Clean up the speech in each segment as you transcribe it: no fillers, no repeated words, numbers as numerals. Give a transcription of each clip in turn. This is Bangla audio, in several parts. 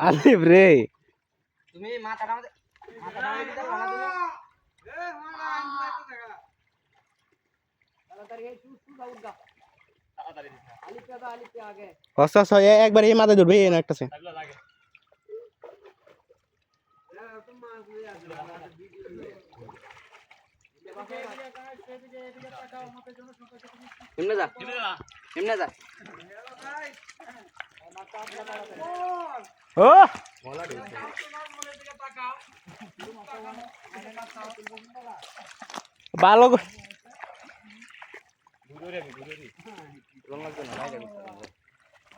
আলিফ রে তুমি মাথাটা আমাদের মাথাটা আমাদের দিতে পারো তুমি এ মানা আনতে থাকা তাড়াতাড়ি এই শুট আউট দা তাড়াতাড়ি দিস আলিফ আগে হস হস একবার এই মাথায় ধরবে না একটাছে লাগলো লাগে এমনে যা এমনে যা ও বলা দিছে ভালো দূরে রং লাগবে না লাগে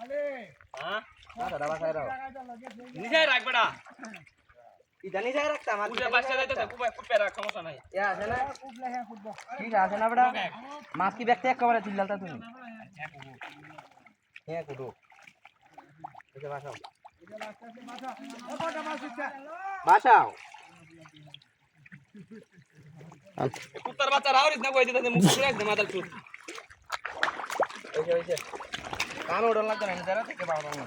আলে হ্যাঁ দাদা বাসায় রাও নিচে রাখ বেটা কি জানি যায় রাখতা আমার পুরো বাসা যাইতে কুপে রাখ সমস্যা নাই এ আছে না কুপলে হ্যাঁ ফুটবল ঠিক আছে না বেটা মাছ কি দেখতে একেবারে চিল্লালতা তুমি হ্যাঁ কুদো এসে বাসাও বাসাও কুত্তার বাচ্চা রাউরিস না কই দিতে মুখ পুরো একদম মাথার চুল ওই যে কান ওড়ন লাগবে না যারা থেকে বাবা না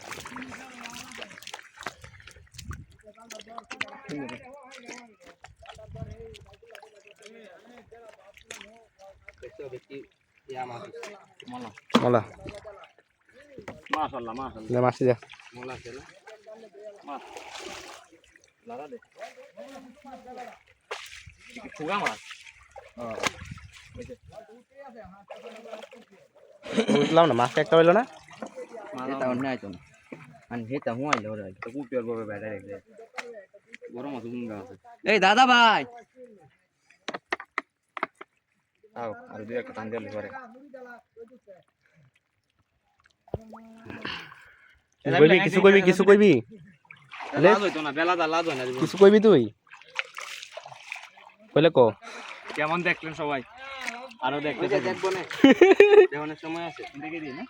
দেখো দেখি ইয়া মোলা মোলা মাশাআল্লাহ মাশাআল্লাহ না মাসি যা মোলা আছে না মাছ লাগা দে পুরা মাছ বুঝলাম না মাছ একটা হইলো না এটা অন্য আইতো না আর হেটা হুয়াইলো ওরা তো কুপিয়ার ভাবে বাইরে রেখে বড় মাছ হুঙ্গা আছে এই দাদা ভাই আও আর দুই একটা টান দিলে পরে কিছু কইবি লাজ হইতো না বেলা দা লাজ হয় না কিছু কইবি তুই কইলে ক কেমন দেখলেন সবাই আরো দেখতে দেখবো না দেওয়ানোর সময় আছে দেখে দিই না